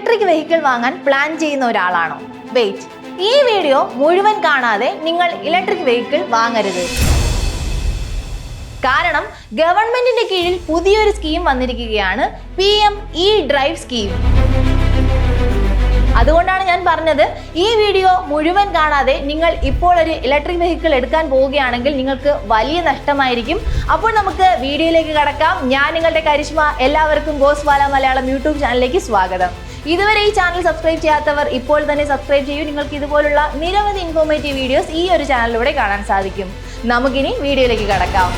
Electric vehicle വാങ്ങാൻ plan ചെയ്യുന്ന ഒരാളാണോ? Wait, ഈ വീഡിയോ മുഴുവൻ കാണാതെ നിങ്ങൾ ഇലക്ട്രിക് വെഹിക്കിൾ വാങ്ങരുത്. കാരണം ഗവൺമെന്റിന്റെ കീഴിൽ പുതിയൊരു സ്കീം വന്നിരിക്കുകയാണ്, PM E-ഡ്രൈവ് സ്കീം. അതുകൊണ്ടാണ് ഞാൻ പറഞ്ഞത്, ഈ വീഡിയോ മുഴുവൻ കാണാതെ നിങ്ങൾ ഇപ്പോൾ ഒരു ഇലക്ട്രിക് വെഹിക്കിൾ എടുക്കാൻ പോവുകയാണെങ്കിൽ നിങ്ങൾക്ക് വലിയ നഷ്ടമായിരിക്കും. അപ്പോൾ നമുക്ക് വീഡിയോയിലേക്ക് കടക്കാം. ഞാൻ നിങ്ങളുടെ കരിഷ്മ. എല്ലാവർക്കും ഗോസ്വാല മലയാളം യൂട്യൂബ് ചാനലിലേക്ക് സ്വാഗതം. ഇതുവരെ ഈ ചാനൽ സബ്സ്ക്രൈബ് ചെയ്യാത്തവർ ഇപ്പോൾ തന്നെ സബ്സ്ക്രൈബ് ചെയ്യൂ. നിങ്ങൾക്ക് ഇതുപോലുള്ള നിരവധി ഇൻഫോർമേറ്റീവ് വീഡിയോസ് ഈ ഒരു ചാനലിലൂടെ കാണാൻ സാധിക്കും. നമുക്കിനി വീഡിയോയിലേക്ക് കടക്കാം.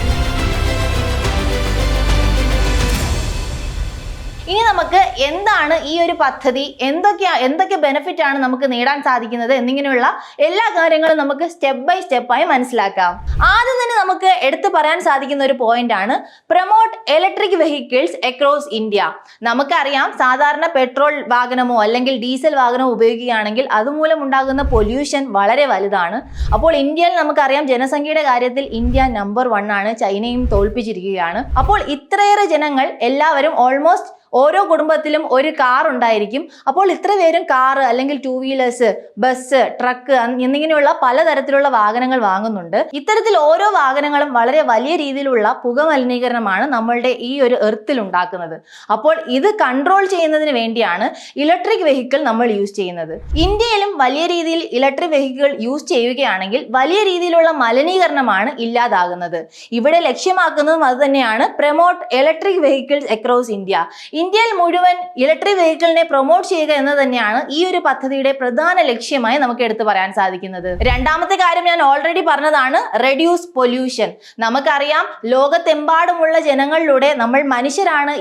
ഇനി നമുക്ക് എന്താണ് ഈ ഒരു പദ്ധതി, എന്തൊക്കെ ബെനിഫിറ്റ് ആണ് നമുക്ക് നേടാൻ സാധിക്കുന്നത് എന്നിങ്ങനെയുള്ള എല്ലാ കാര്യങ്ങളും നമുക്ക് സ്റ്റെപ്പ് ബൈ സ്റ്റെപ്പായി മനസ്സിലാക്കാം. ആദ്യം തന്നെ നമുക്ക് എടുത്തു പറയാൻ സാധിക്കുന്ന ഒരു പോയിന്റ് ആണ് promote electric vehicles across India. നമുക്കറിയാം, സാധാരണ പെട്രോൾ വാഹനമോ അല്ലെങ്കിൽ ഡീസൽ വാഹനമോ ഉപയോഗിക്കുകയാണെങ്കിൽ അതുമൂലം ഉണ്ടാകുന്ന പൊല്യൂഷൻ വളരെ വലുതാണ്. അപ്പോൾ ഇന്ത്യയിൽ നമുക്കറിയാം, ജനസംഖ്യയുടെ കാര്യത്തിൽ ഇന്ത്യ നമ്പർ 1 ആണ്. ചൈനയും തോൽപ്പിച്ചിരിക്കുകയാണ്. അപ്പോൾ ഇത്രയേറെ ജനങ്ങൾ, എല്ലാവരും ഓൾമോസ്റ്റ് ഓരോ കുടുംബത്തിലും ഒരു കാർ ഉണ്ടായിരിക്കും. അപ്പോൾ ഇത്ര പേരും കാറ് അല്ലെങ്കിൽ 2 വീലേഴ്സ്, ബസ്, ട്രക്ക് എന്നിങ്ങനെയുള്ള പലതരത്തിലുള്ള വാഹനങ്ങൾ വാങ്ങുന്നുണ്ട്. ഇത്തരത്തിൽ ഓരോ വാഹനങ്ങളും വളരെ വലിയ രീതിയിലുള്ള പുകമലിനീകരണമാണ് നമ്മളുടെ ഈ ഒരു എർത്തിൽ ഉണ്ടാക്കുന്നത്. അപ്പോൾ ഇത് കൺട്രോൾ ചെയ്യുന്നതിന് വേണ്ടിയാണ് ഇലക്ട്രിക് വെഹിക്കിൾ നമ്മൾ യൂസ് ചെയ്യുന്നത്. ഇന്ത്യയിലും വലിയ രീതിയിൽ ഇലക്ട്രിക് വെഹിക്കിൾ യൂസ് ചെയ്യുകയാണെങ്കിൽ വലിയ രീതിയിലുള്ള മലിനീകരണമാണ് ഇല്ലാതാകുന്നത്. ഇവിടെ ലക്ഷ്യമാക്കുന്നതും അത് തന്നെയാണ്, promote electric vehicles across India. ഇന്ത്യയിൽ മുഴുവൻ ഇലക്ട്രിക് വെഹിക്കിളിനെ പ്രൊമോട്ട് ചെയ്യുക എന്ന് തന്നെയാണ് ഈ ഒരു പദ്ധതിയുടെ പ്രധാന ലക്ഷ്യമായി നമുക്ക് എടുത്തു പറയാൻ സാധിക്കുന്നത്. രണ്ടാമത്തെ കാര്യം ഞാൻ ഓൾറെഡി പറഞ്ഞതാണ്, റെഡ്യൂസ് പൊല്യൂഷൻ. നമുക്കറിയാം, ലോകത്തെമ്പാടുമുള്ള ജനങ്ങളിലൂടെ നമ്മൾ മനുഷ്യരാണ്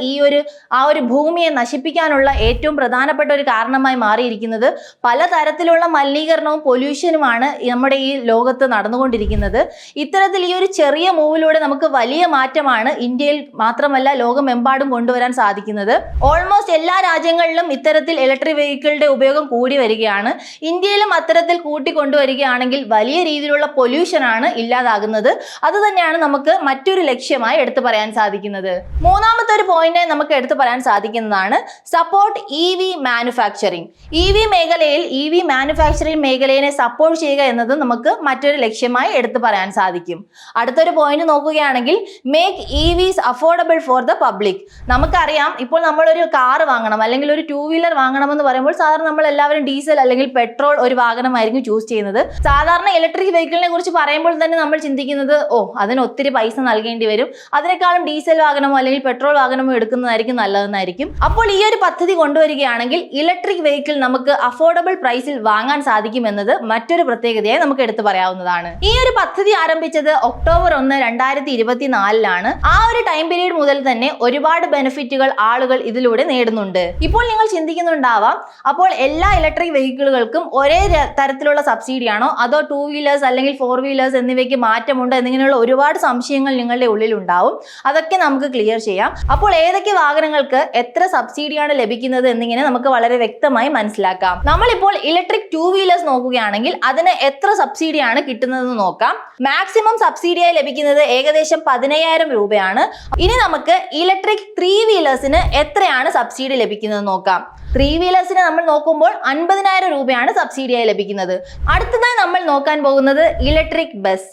ആ ഒരു ഭൂമിയെ നശിപ്പിക്കാനുള്ള ഏറ്റവും പ്രധാനപ്പെട്ട ഒരു കാരണമായി മാറിയിരിക്കുന്നത്. പലതരത്തിലുള്ള മലിനീകരണവും പൊല്യൂഷനുമാണ് നമ്മുടെ ഈ ലോകത്ത് നടന്നുകൊണ്ടിരിക്കുന്നത്. ഇത്തരത്തിൽ ഈ ഒരു ചെറിയ മൂവിലൂടെ നമുക്ക് വലിയ മാറ്റമാണ് ഇന്ത്യയിൽ മാത്രമല്ല ലോകമെമ്പാടും കൊണ്ടുവരാൻ സാധിക്കുന്നത്. ഓൾമോസ്റ്റ് എല്ലാ രാജ്യങ്ങളിലും ഇത്തരത്തിൽ ഇലക്ട്രിക് വെഹിക്കിളിന്റെ ഉപയോഗം കൂടി വരികയാണ്. ഇന്ത്യയിലും അത്തരത്തിൽ കൂട്ടിക്കൊണ്ടുവരികയാണെങ്കിൽ വലിയ രീതിയിലുള്ള പൊല്യൂഷൻ ആണ് ഇല്ലാതാകുന്നത്. അത് തന്നെയാണ് നമുക്ക് മറ്റൊരു ലക്ഷ്യമായി എടുത്തു പറയാൻ സാധിക്കുന്നത്. മൂന്നാമത്തെ ഒരു പോയിന്റ് നമുക്ക് എടുത്തു പറയാൻ സാധിക്കുന്നതാണ് support EV manufacturing. EV manufacturing മേഖലയെ സപ്പോർട്ട് ചെയ്യുക എന്നത് നമുക്ക് മറ്റൊരു ലക്ഷ്യമായി എടുത്തു പറയാൻ സാധിക്കും. അടുത്തൊരു പോയിന്റ് നോക്കുകയാണെങ്കിൽ make EVs affordable for the public. നമുക്കറിയാം, ഇപ്പോൾ നമ്മളൊരു കാർ വാങ്ങണം അല്ലെങ്കിൽ ഒരു 2 വീലർ വാങ്ങണമെന്ന് പറയുമ്പോൾ സാധാരണ നമ്മൾ എല്ലാവരും ഡീസൽ അല്ലെങ്കിൽ പെട്രോൾ ഒരു വാഹനമായിരിക്കും ചൂസ് ചെയ്യുന്നത്. സാധാരണ ഇലക്ട്രിക് വെഹിക്കിളിനെ കുറിച്ച് പറയുമ്പോൾ തന്നെ നമ്മൾ ചിന്തിക്കുന്നത്, അതിന് ഒത്തിരി പൈസ നൽകേണ്ടി വരും, അതിനേക്കാളും ഡീസൽ വാഹനമോ അല്ലെങ്കിൽ പെട്രോൾ വാഹനമോ എടുക്കുന്നതായിരിക്കും നല്ലതെന്നായിരിക്കും. അപ്പോൾ ഈ ഒരു പദ്ധതി കൊണ്ടുവരികയാണെങ്കിൽ ഇലക്ട്രിക് വെഹിക്കിൾ നമുക്ക് അഫോർഡബിൾ പ്രൈസിൽ വാങ്ങാൻ സാധിക്കും എന്നത് മറ്റൊരു പ്രത്യേകതയായി നമുക്ക് എടുത്തു പറയാവുന്നതാണ്. ഈ ഒരു പദ്ധതി ആരംഭിച്ചത് ഒക്ടോബർ 1, 2024 ആ ഒരു ടൈം പീരീഡ് മുതൽ തന്നെ ഒരുപാട് ബെനിഫിറ്റുകൾ ആളുകൾ ഇതിലൂടെ നേടുന്നുണ്ട്. ഇപ്പോൾ നിങ്ങൾ ചിന്തിക്കുന്നുണ്ടാവാം, അപ്പോൾ എല്ലാ ഇലക്ട്രിക് വെഹിക്കിളുകൾക്കും ഒരേ തരത്തിലുള്ള സബ്സിഡി ആണോ, അതോ 2 വീലേഴ്സ് അല്ലെങ്കിൽ 4 വീലേഴ്സ് എന്നിവയ്ക്ക് മാറ്റമുണ്ടോ എന്നിങ്ങനെയുള്ള ഒരുപാട് സംശയങ്ങൾ നിങ്ങളുടെ ഉള്ളിൽ ഉണ്ടാവും. അതൊക്കെ നമുക്ക് ക്ലിയർ ചെയ്യാം. അപ്പോൾ ഏതൊക്കെ വാഹനങ്ങൾക്ക് എത്ര സബ്സിഡിയാണ് ലഭിക്കുന്നത് എന്നിങ്ങനെ നമുക്ക് വളരെ വ്യക്തമായി മനസ്സിലാക്കാം. നമ്മളിപ്പോൾ ഇലക്ട്രിക് 2 വീലേഴ്സ് നോക്കുകയാണെങ്കിൽ അതിന് എത്ര സബ്സിഡിയാണ് കിട്ടുന്നതെന്ന് നോക്കാം. മാക്സിമം സബ്സിഡിയായി ലഭിക്കുന്നത് ഏകദേശം 15,000 രൂപയാണ്. ഇനി നമുക്ക് ഇലക്ട്രിക് 3 വീലേഴ്സിന് എത്രയാണ് സബ്സിഡി ലഭിക്കുന്നത് നോക്കാം. 3 വീലേഴ്സിന് നമ്മൾ നോക്കുമ്പോൾ 50,000 രൂപയാണ് സബ്സിഡിയായി ലഭിക്കുന്നത്. അടുത്തതായി നമ്മൾ നോക്കാൻ പോകുന്നത് electric bus,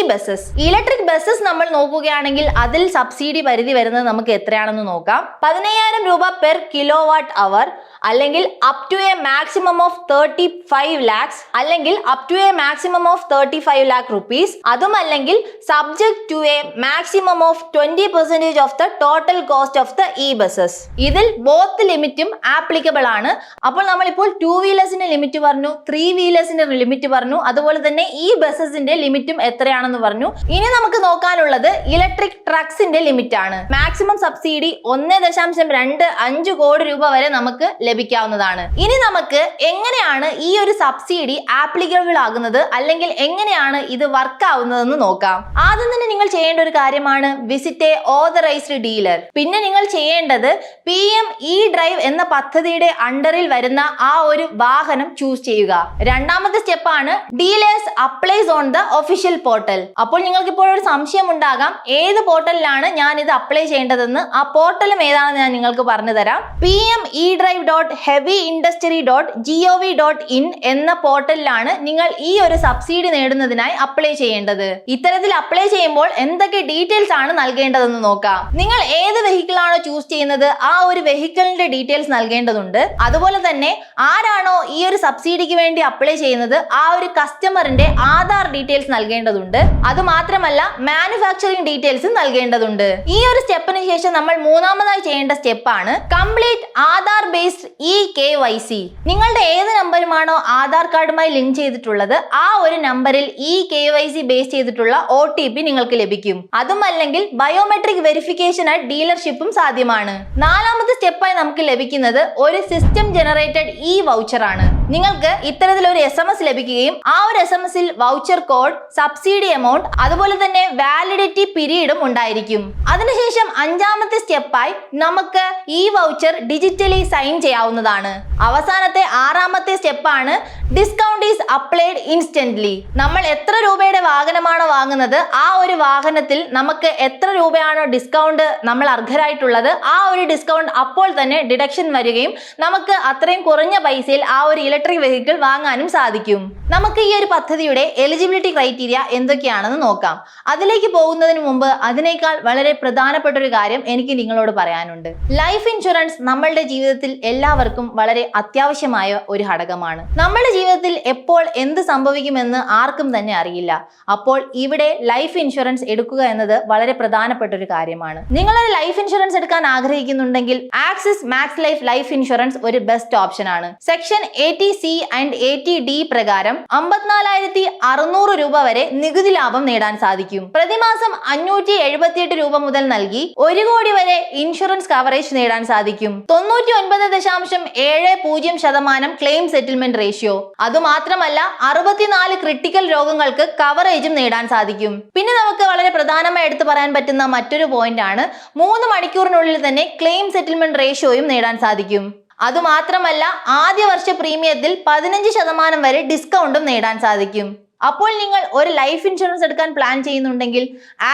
buses. Electric buses നമ്മൾ നോക്കുകയാണെങ്കിൽ അതിൽ സബ്സിഡി പരിധി വരുന്നത് നമുക്ക് എത്രയാണെന്ന് നോക്കാം. 15,000 രൂപ പെർ കിലോവാട്ട് അവർ, അല്ലെങ്കിൽ up to a maximum of 35 lakhs, അല്ലെങ്കിൽ up to a maximum of 35 lakh rupees. അതും അല്ലെങ്കിൽ subject to a maximum of 20% of the total cost of the buses. ഇതിൽ ബോത്ത് ലിമിറ്റും ആപ്ലിക്കബിൾ ആണ്. അപ്പോൾ നമ്മളിപ്പോൾ 2 വീലേഴ്സിന്റെ ലിമിറ്റ് പറഞ്ഞു, 3 വീലേഴ്സിന്റെ ലിമിറ്റ് പറഞ്ഞു, അതുപോലെ തന്നെ ബസ്സസിന്റെ ലിമിറ്റും എത്രയാണെന്ന് പറഞ്ഞു. ഇനി നമുക്ക് നോക്കാനുള്ളത് ഇലക്ട്രിക് ട്രക്സിന്റെ ലിമിറ്റ് ആണ്. മാക്സിമം സബ്സിഡി 1.25 കോടി രൂപ വരെ നമുക്ക് ലഭിക്കാവുന്നതാണ്. ഇനി നമുക്ക് എങ്ങനെയാണ് ഈ ഒരു സബ്സിഡി ആപ്ലിക്കബിൾ ആകുന്നത്, അല്ലെങ്കിൽ എങ്ങനെയാണ് ഇത് വർക്ക് ആവുന്നതെന്ന് നോക്കാം. ആദ്യം തന്നെ നിങ്ങൾ ചെയ്യേണ്ട ഒരു കാര്യമാണ് വിസിറ്റ് എ ഓതറൈസ്ഡ് ഡീലർ. പിന്നെ നിങ്ങൾ ചെയ്യേണ്ടത് PM E-ഡ്രൈവ് എന്ന പദ്ധതിയുടെ അണ്ടറിൽ വരുന്ന ആ ഒരു വാഹനം ചൂസ് ചെയ്യുക. രണ്ടാമത്തെ സ്റ്റെപ്പാണ് dealers applies on the official portal. Portal. അപ്പോൾ നിങ്ങൾക്ക് ഇപ്പോൾ ഒരു സംശയം ഉണ്ടാകാം, ഏത് പോർട്ടലിലാണ് ഞാൻ ഇത് അപ്ലൈ ചെയ്യേണ്ടതെന്ന്. ആ പോർട്ടലും ഏതാണെന്ന് ഞാൻ നിങ്ങൾക്ക് പറഞ്ഞു തരാം. pmedrive.heavyindustry.gov.in എന്ന പോർട്ടലിലാണ് നിങ്ങൾ ഈ ഒരു സബ്സിഡി നേടുന്നതിനായി അപ്ലൈ ചെയ്യേണ്ടത്. ഇത്തരത്തിൽ അപ്ലൈ ചെയ്യുമ്പോൾ എന്തൊക്കെ ഡീറ്റെയിൽസ് ആണ് നൽകേണ്ടതെന്ന് നോക്കാം. നിങ്ങൾ ഏത് വെഹിക്കിൾ ആണോ ചൂസ് ചെയ്യുന്നത് ആ ഒരു വെഹിക്കിളിന്റെ ഡീറ്റെയിൽസ് നൽകേണ്ടതുണ്ട്. അതുപോലെ തന്നെ ആരാണോ ഈ ഒരു സബ്സിഡിക്ക് വേണ്ടി അപ്ലൈ ചെയ്യുന്നത് ആ ഒരു കസ്റ്റമറിന്റെ ആധാർ ഡീറ്റെയിൽസ് നൽകേണ്ടതുണ്ട്. അത് മാത്രമല്ല മാനുഫാക്ചറിംഗ് ഡീറ്റെയിൽസും നൽകേണ്ടതുണ്ട്. ഈ ഒരു സ്റ്റെപ്പിന് ശേഷം നമ്മൾ മൂന്നാമതായി ചെയ്യേണ്ട സ്റ്റെപ്പാണ് കംപ്ലീറ്റ് ആധാർ ബേസ്ഡ് eKYC. നിങ്ങളുടെ ഏത് നമ്പറുമാണോ ആധാർ കാർഡുമായി ലിങ്ക് ചെയ്തിട്ടുള്ളത് ആ ഒരു നമ്പറിൽ eKYC ബേസ് ചെയ്തിട്ടുള്ള OTP നിങ്ങൾക്ക് ലഭിക്കും. അതുമല്ലെങ്കിൽ ബയോമെട്രിക് വെരിഫിക്കേഷനായി ഡീലർഷിപ്പും സാധ്യമാണ്. നാലാമത്തെ സ്റ്റെപ്പായി നമുക്ക് ലഭിക്കുന്നത് ഒരു സിസ്റ്റം ജനറേറ്റഡ് വൗച്ചർ ആണ്. നിങ്ങൾക്ക് ഇത്തരത്തിലൊരു SMS ലഭിക്കുകയും ആ ഒരു SMS-ൽ വൗച്ചർ കോഡ്, സബ്സിഡി എമൗണ്ട്, അതുപോലെ തന്നെ വാലിഡിറ്റി പീരീഡും ഉണ്ടായിരിക്കും. അതിനുശേഷം അഞ്ചാമത്തെ സ്റ്റെപ്പായി നമുക്ക് ഈ വൗച്ചർ ഡിജിറ്റലി സൈൻ ചെയ്യാവുന്നതാണ്. അവസാനത്തെ ആറാമത്തെ സ്റ്റെപ്പാണ് ഡിസ്കൗണ്ട് ഈസ് അപ്ലൈഡ് ഇൻസ്റ്റന്റ്ലി. നമ്മൾ എത്ര രൂപയുടെ വാഹനമാണോ വാങ്ങുന്നത് ആ ഒരു വാഹനത്തിൽ നമുക്ക് എത്ര രൂപയാണോ ഡിസ്കൗണ്ട് നമ്മൾ അർഹരായിട്ടുള്ളത് ആ ഒരു ഡിസ്കൗണ്ട് അപ്പോൾ തന്നെ ഡിഡക്ഷൻ വരികയും നമുക്ക് അത്രയും കുറഞ്ഞ പൈസയിൽ ആ ഒരു ഇലക്ട്രിക് വെഹിക്കിൾ വാങ്ങാനും സാധിക്കും. നമുക്ക് ഈ ഒരു പദ്ധതിയുടെ എലിജിബിലിറ്റി ക്രൈറ്റീരിയ എന്തൊക്കെയാണെന്ന് നോക്കാം. അതിലേക്ക് പോകുന്നതിന് മുമ്പ് അതിനേക്കാൾ വളരെ പ്രധാനപ്പെട്ട ഒരു കാര്യം എനിക്ക് നിങ്ങളോട് പറയാനുണ്ട്. ലൈഫ് ഇൻഷുറൻസ് നമ്മളുടെ ജീവിതത്തിൽ എല്ലാവർക്കും വളരെ അത്യാവശ്യമായ ഒരു ഘടകമാണ്. നമ്മുടെ ജീവിതത്തിൽ എപ്പോൾ എന്ത് സംഭവിക്കുമെന്ന് ആർക്കും തന്നെ അറിയില്ല. അപ്പോൾ ഇവിടെ ലൈഫ് ഇൻഷുറൻസ് എടുക്കുക എന്നത് വളരെ പ്രധാനപ്പെട്ട ഒരു കാര്യമാണ്. നിങ്ങളൊരു ലൈഫ് ഇൻഷുറൻസ് എടുക്കാൻ ആഗ്രഹിക്കുന്നുണ്ടെങ്കിൽ ആക്സിസ് മാക്സ് ലൈഫ് ഇൻഷുറൻസ് ഒരു ബെസ്റ്റ് ഓപ്ഷൻ ആണ്. സെക്ഷൻ 80C ആൻഡ് 80D പ്രകാരം 54,600 രൂപ വരെ നികുതി ലാഭം നേടാൻ സാധിക്കും. പ്രതിമാസം 578 രൂപ മുതൽ നൽകി 1 കോടി വരെ ഇൻഷുറൻസ് കവറേജ് നേടാൻ സാധിക്കും. 99.70% ക്ലെയിം സെറ്റിൽമെന്റ് റേഷ്യോ. അതുമാത്രമല്ല 64 ക്രിട്ടിക്കൽ രോഗങ്ങൾക്ക് കവറേജും നേടാൻ സാധിക്കും. പിന്നെ നമുക്ക് വളരെ പ്രധാനമായി എടുത്തു പറയാൻ പറ്റുന്ന മറ്റൊരു പോയിന്റ് ആണ് 3 മണിക്കൂറിനുള്ളിൽ തന്നെ ക്ലെയിം സെറ്റിൽമെന്റ് റേഷ്യോയും നേടാൻ സാധിക്കും. അതുമാത്രമല്ല ആദ്യ വർഷ പ്രീമിയത്തിൽ 15% വരെ ഡിസ്കൗണ്ടും നേടാൻ സാധിക്കും. അപ്പോൾ നിങ്ങൾ ഒരു ലൈഫ് ഇൻഷുറൻസ് എടുക്കാൻ പ്ലാൻ ചെയ്യുന്നുണ്ടെങ്കിൽ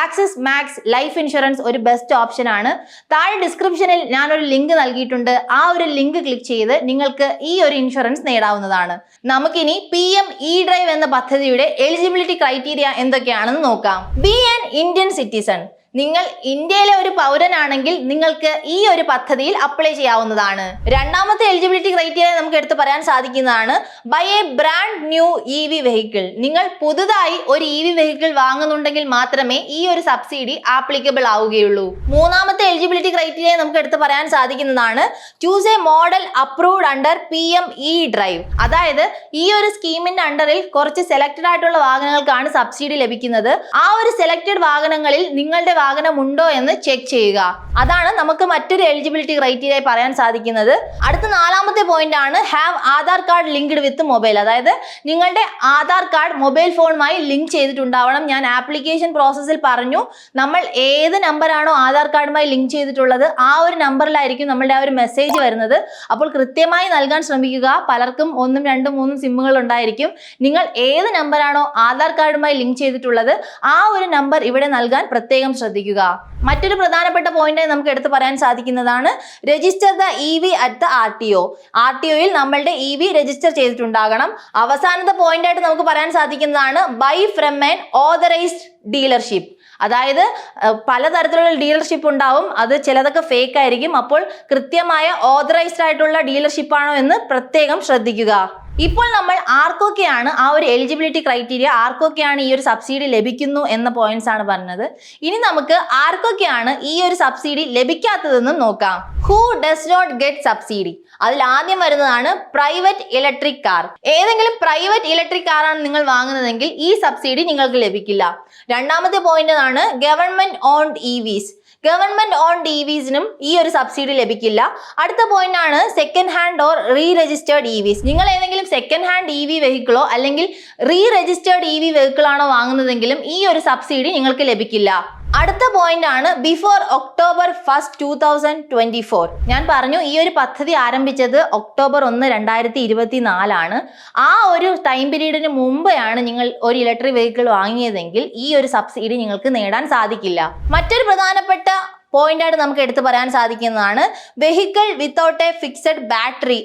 ആക്സിസ് മാക്സ് ലൈഫ് ഇൻഷുറൻസ് ഒരു ബെസ്റ്റ് ഓപ്ഷൻ ആണ്. താഴെ ഡിസ്ക്രിപ്ഷനിൽ ഞാൻ ഒരു ലിങ്ക് നൽകിയിട്ടുണ്ട്. ആ ഒരു ലിങ്ക് ക്ലിക്ക് ചെയ്ത് നിങ്ങൾക്ക് ഈ ഒരു ഇൻഷുറൻസ് നേടാവുന്നതാണ്. നമുക്കിനി PMEDrive എന്ന പദ്ധതിയുടെ എലിജിബിലിറ്റി ക്രൈറ്റീരിയ എന്തൊക്കെയാണെന്ന് നോക്കാം. B an Indian citizen. നിങ്ങൾ ഇന്ത്യയിലെ ഒരു പൗരനാണെങ്കിൽ നിങ്ങൾക്ക് ഈ ഒരു പദ്ധതിയിൽ അപ്ലൈ ചെയ്യാവുന്നതാണ്. രണ്ടാമത്തെ എലിജിബിലിറ്റി ക്രൈറ്റീരിയ നമുക്ക് എടുത്തു പറയാൻ സാധിക്കുന്നതാണ് buy a brand new EV vehicle. നിങ്ങൾ പുതുതായി ഒരു EV വെഹിക്കിൾ വാങ്ങുന്നുണ്ടെങ്കിൽ മാത്രമേ ഈ ഒരു സബ്സിഡി ആപ്ലിക്കബിൾ ആവുകയുള്ളൂ. മൂന്നാമത്തെ എലിജിബിലിറ്റി ക്രൈറ്റീരിയ നമുക്ക് എടുത്തു പറയാൻ സാധിക്കുന്നതാണ് choose A model approved under PMEDrive. അതായത് ഈ ഒരു സ്കീമിന്റെ അണ്ടറിൽ കുറച്ച് സെലക്ടഡ് ആയിട്ടുള്ള വാഹനങ്ങൾക്കാണ് സബ്സിഡി ലഭിക്കുന്നത്. ആ ഒരു സെലക്ടഡ് വാഹനങ്ങളിൽ നിങ്ങളുടെ വാഹനം ഉണ്ടോ എന്ന് ചെക്ക് ചെയ്യുക. അതാണ് നമുക്ക് മറ്റൊരു എലിജിബിലിറ്റി ക്രൈറ്റീരിയ പറയാൻ സാധിക്കുന്നത്. അടുത്ത നാലാമത്തെ പോയിന്റ് ആണ് have Aadhaar card linked with mobile. അതായത് നിങ്ങളുടെ ആധാർ കാർഡ് മൊബൈൽ ഫോണുമായി ലിങ്ക് ചെയ്തിട്ടുണ്ടാവണം. ഞാൻ ആപ്ലിക്കേഷൻ പ്രോസസ്സിൽ പറഞ്ഞു നമ്മൾ ഏത് നമ്പറാണോ ആധാർ കാർഡുമായി ലിങ്ക് ചെയ്തിട്ടുള്ളത് ആ ഒരു നമ്പറിലായിരിക്കും നമ്മളുടെ ആ ഒരു മെസ്സേജ് വരുന്നത്. അപ്പോൾ കൃത്യമായി നൽകാൻ ശ്രമിക്കുക. പലർക്കും 1, 2, 3 സിമ്മുകൾ ഉണ്ടായിരിക്കും. നിങ്ങൾ ഏത് നമ്പറാണോ ആധാർ കാർഡുമായി ലിങ്ക് ചെയ്തിട്ടുള്ളത് ആ ഒരു നമ്പർ ഇവിടെ നൽകാൻ പ്രത്യേകം ശ്രദ്ധിക്കുക. മറ്റൊരു പ്രധാനപ്പെട്ട പോയിന്റ് നമുക്ക് എടുത്തു പറയാൻ സാധിക്കുന്നതാണ് register the EV at the RTO. RTOയിൽ നമ്മളുടെ EV രജിസ്റ്റർ ചെയ്തിട്ടുണ്ടാകണം. അവസാനത്തെ പോയിന്റ് ആയിട്ട് നമുക്ക് പറയാൻ സാധിക്കുന്നതാണ് bye from an authorised dealership. അതായത് പലതരത്തിലുള്ള ഡീലർഷിപ്പ് ഉണ്ടാവും. അത് ചിലതൊക്കെ ഫേക്ക് ആയിരിക്കും. അപ്പോൾ കൃത്യമായ ഓതറൈസ്ഡ് ആയിട്ടുള്ള ഡീലർഷിപ്പ് ആണോ എന്ന് പ്രത്യേകം ശ്രദ്ധിക്കുക. ഇപ്പോൾ നമ്മൾ ആർക്കൊക്കെയാണ് ആ ഒരു എലിജിബിലിറ്റി ക്രൈറ്റീരിയ, ആർക്കൊക്കെയാണ് ഈ ഒരു സബ്സിഡി ലഭിക്കുന്നു എന്ന പോയിന്റ്സ് ആണ് പറഞ്ഞത്. ഇനി നമുക്ക് ആർക്കൊക്കെയാണ് ഈ ഒരു സബ്സിഡി ലഭിക്കാത്തതെന്നും നോക്കാം. Who does not get subsidy? അതിൽ ആദ്യം വരുന്നതാണ് പ്രൈവറ്റ് ഇലക്ട്രിക് കാർ. ഏതെങ്കിലും പ്രൈവറ്റ് ഇലക്ട്രിക് കാറാണ് നിങ്ങൾ വാങ്ങുന്നതെങ്കിൽ ഈ സബ്സിഡി നിങ്ങൾക്ക് ലഭിക്കില്ല. രണ്ടാമത്തെ പോയിന്റ് ആണ് government owned EVs. Government owned EVസിനും ഈ ഒരു സബ്സിഡി ലഭിക്കില്ല. അടുത്ത പോയിന്റ് ആണ് second hand or re registered EVs. നിങ്ങൾ ഏതെങ്കിലും സെക്കൻഡ് ഹാൻഡ് EV വെഹിക്കിളോ അല്ലെങ്കിൽ റീ രജിസ്റ്റേർഡ് EV വെഹിക്കിൾ ആണോ വാങ്ങുന്നതെങ്കിലും ഈ ഒരു സബ്സിഡി നിങ്ങൾക്ക് ലഭിക്കില്ല. അടുത്ത പോയിന്റ് ആണ് ബിഫോർ October 1, 2024. ഞാൻ പറഞ്ഞു ഈ ഒരു പദ്ധതി ആരംഭിച്ചത് October 1, 2024 ആ ഒരു ടൈം പീരീഡിന് മുമ്പെയാണ് നിങ്ങൾ ഒരു ഇലക്ട്രിക് വെഹിക്കിൾ വാങ്ങിയതെങ്കിൽ ഈ ഒരു സബ്സിഡി നിങ്ങൾക്ക് നേടാൻ സാധിക്കില്ല. മറ്റൊരു പ്രധാനപ്പെട്ട പോയിന്റ് ആയിട്ട് നമുക്ക് എടുത്തു പറയാൻ സാധിക്കുന്നതാണ് vehicle without A fixed battery.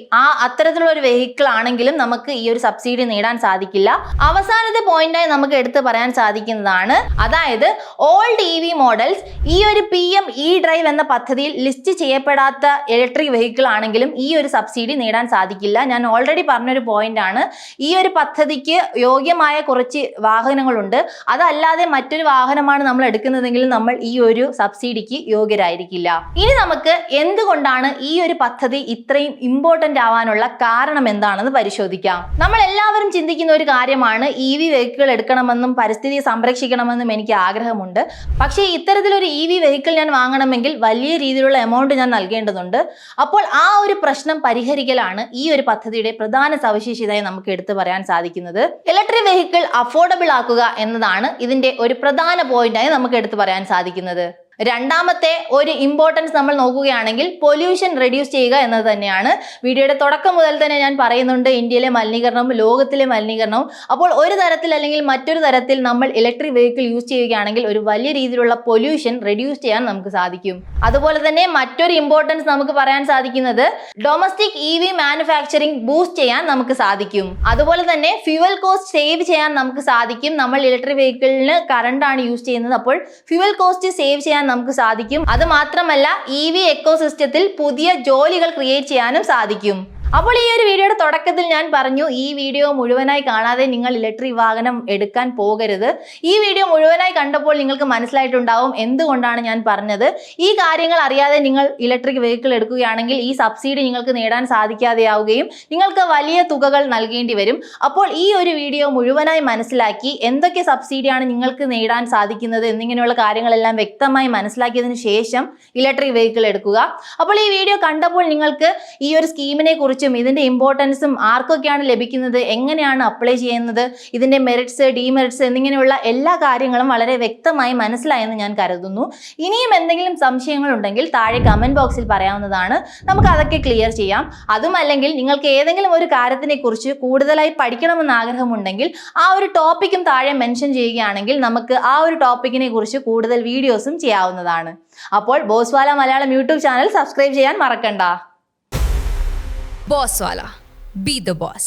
അത്തരത്തിലുള്ള ഒരു വെഹിക്കിൾ ആണെങ്കിലും നമുക്ക് ഈ ഒരു സബ്സിഡി നേടാൻ സാധിക്കില്ല. അവസാനത്തെ പോയിന്റായി നമുക്ക് എടുത്തു പറയാൻ സാധിക്കുന്നതാണ് അതായത് ഓൾഡ് EV മോഡൽസ് ഈ ഒരു PM E-Drive എന്ന പദ്ധതിയിൽ ലിസ്റ്റ് ചെയ്യപ്പെടാത്ത ഇലക്ട്രിക് വെഹിക്കിൾ ആണെങ്കിലും ഈ ഒരു സബ്സിഡി നേടാൻ സാധിക്കില്ല. ഞാൻ ഓൾറെഡി പറഞ്ഞൊരു പോയിന്റ് ആണ്. ഈ ഒരു പദ്ധതിക്ക് യോഗ്യമായ കുറച്ച് വാഹനങ്ങളുണ്ട്. അതല്ലാതെ മറ്റൊരു വാഹനമാണ് നമ്മൾ എടുക്കുന്നതെങ്കിൽ നമ്മൾ ഈ ഒരു സബ്സിഡിക്ക് യോഗ്യരായിരിക്കില്ല. ഇനി നമുക്ക് എന്തുകൊണ്ടാണ് ഈ ഒരു പദ്ധതി ഇത്രയും ഇമ്പോർട്ടന്റ് ആവാനുള്ള കാരണം എന്താണെന്ന് പരിശോധിക്കാം. നമ്മൾ എല്ലാവരും ചിന്തിക്കുന്ന ഒരു കാര്യമാണ് EV വെഹിക്കിൾ എടുക്കണമെന്നും പരിസ്ഥിതിയെ സംരക്ഷിക്കണമെന്നും എനിക്ക് ആഗ്രഹമുണ്ട്. പക്ഷേ ഇത്തരത്തിലൊരു EV വെഹിക്കിൾ ഞാൻ വാങ്ങണമെങ്കിൽ വലിയ രീതിയിലുള്ള എമൗണ്ട് ഞാൻ നൽകേണ്ടതുണ്ട്. അപ്പോൾ ആ ഒരു പ്രശ്നം പരിഹരിക്കലാണ് ഈ ഒരു പദ്ധതിയുടെ പ്രധാന സവിശേഷതയായി നമുക്ക് എടുത്തു പറയാൻ സാധിക്കുന്നത്. ഇലക്ട്രിക് വെഹിക്കിൾ അഫോർഡബിൾ ആക്കുക എന്നതാണ് ഇതിന്റെ ഒരു പ്രധാന പോയിന്റായി നമുക്ക് എടുത്തു പറയാൻ സാധിക്കുന്നത്. രണ്ടാമത്തെ ഒരു ഇമ്പോർട്ടൻസ് നമ്മൾ നോക്കുകയാണെങ്കിൽ പൊല്യൂഷൻ റെഡ്യൂസ് ചെയ്യുക എന്നത് തന്നെയാണ്. വീഡിയോയുടെ തുടക്കം മുതൽ തന്നെ ഞാൻ പറയുന്നുണ്ട് ഇന്ത്യയിലെ മലിനീകരണവും ലോകത്തിലെ മലിനീകരണവും. അപ്പോൾ ഒരു തരത്തിൽ അല്ലെങ്കിൽ മറ്റൊരു തരത്തിൽ നമ്മൾ ഇലക്ട്രിക് വെഹിക്കിൾ യൂസ് ചെയ്യുകയാണെങ്കിൽ ഒരു വലിയ രീതിയിലുള്ള പൊല്യൂഷൻ റെഡ്യൂസ് ചെയ്യാൻ നമുക്ക് സാധിക്കും. അതുപോലെ തന്നെ മറ്റൊരു ഇമ്പോർട്ടൻസ് നമുക്ക് പറയാൻ സാധിക്കുന്നത് ഡൊമസ്റ്റിക് EV മാനുഫാക്ചറിംഗ് ബൂസ്റ്റ് ചെയ്യാൻ നമുക്ക് സാധിക്കും. അതുപോലെ തന്നെ ഫ്യൂവൽ കോസ്റ്റ് സേവ് ചെയ്യാൻ നമുക്ക് സാധിക്കും. നമ്മൾ ഇലക്ട്രിക് വെഹിക്കിളിന് കറണ്ട് ആണ് യൂസ് ചെയ്യുന്നത്. അപ്പോൾ ഫ്യൂവൽ കോസ്റ്റ് സേവ് ചെയ്യാൻ നമുക്ക് സാധിക്കും. അത് മാത്രമല്ല EV എക്കോസിസ്റ്റത്തിൽ പുതിയ ജോലികൾ ക്രിയേറ്റ് ചെയ്യാനും സാധിക്കും. അപ്പോൾ ഈ ഒരു വീഡിയോയുടെ തുടക്കത്തിൽ ഞാൻ പറഞ്ഞു ഈ വീഡിയോ മുഴുവനായി കാണാതെ നിങ്ങൾ ഇലക്ട്രിക് വാഹനം എടുക്കാൻ പോകരുത്. ഈ വീഡിയോ മുഴുവനായി കണ്ടപ്പോൾ നിങ്ങൾക്ക് മനസ്സിലായിട്ടുണ്ടാവും എന്തുകൊണ്ടാണ് ഞാൻ പറഞ്ഞത്. ഈ കാര്യങ്ങൾ അറിയാതെ നിങ്ങൾ ഇലക്ട്രിക് വെഹിക്കിൾ എടുക്കുകയാണെങ്കിൽ ഈ സബ്സിഡി നിങ്ങൾക്ക് നേടാൻ സാധിക്കാതെയാവുകയും നിങ്ങൾക്ക് വലിയ തുകകൾ നൽകേണ്ടി വരും. അപ്പോൾ ഈ ഒരു വീഡിയോ മുഴുവനായി മനസ്സിലാക്കി എന്തൊക്കെ സബ്സിഡിയാണ് നിങ്ങൾക്ക് നേടാൻ സാധിക്കുന്നത് എന്നിങ്ങനെയുള്ള കാര്യങ്ങളെല്ലാം വ്യക്തമായി മനസ്സിലാക്കിയതിനു ശേഷം ഇലക്ട്രിക് വെഹിക്കിൾ എടുക്കുക. അപ്പോൾ ഈ വീഡിയോ കണ്ടപ്പോൾ നിങ്ങൾക്ക് ഈ ഒരു സ്കീമിനെ കുറിച്ച് ഇതിന്റെ ഇമ്പോർട്ടൻസും ആർക്കൊക്കെയാണ് ലഭിക്കുന്നത്, എങ്ങനെയാണ് അപ്ലൈ ചെയ്യുന്നത്, ഇതിന്റെ മെറിറ്റ്സ് ഡിമെറിറ്റ്സ് എന്നിങ്ങനെയുള്ള എല്ലാ കാര്യങ്ങളും വളരെ വ്യക്തമായി മനസ്സിലായെന്ന് ഞാൻ കരുതുന്നു. ഇനിയും എന്തെങ്കിലും സംശയങ്ങൾ ഉണ്ടെങ്കിൽ താഴെ കമന്റ് ബോക്സിൽ പറയാവുന്നതാണ്. നമുക്ക് അതൊക്കെ ക്ലിയർ ചെയ്യാം. അതുമല്ലെങ്കിൽ നിങ്ങൾക്ക് ഏതെങ്കിലും ഒരു കാര്യത്തിനെ കുറിച്ച് കൂടുതലായി പഠിക്കണമെന്ന് ആഗ്രഹമുണ്ടെങ്കിൽ ആ ഒരു ടോപ്പിക്കും താഴെ മെൻഷൻ ചെയ്യുകയാണെങ്കിൽ നമുക്ക് ആ ഒരു ടോപ്പിക്കിനെ കുറിച്ച് കൂടുതൽ വീഡിയോസും ചെയ്യാവുന്നതാണ്. അപ്പോൾ ബോസ്വാല മലയാളം യൂട്യൂബ് ചാനൽ സബ്സ്ക്രൈബ് ചെയ്യാൻ മറക്കണ്ട. Bosswala. Be the boss.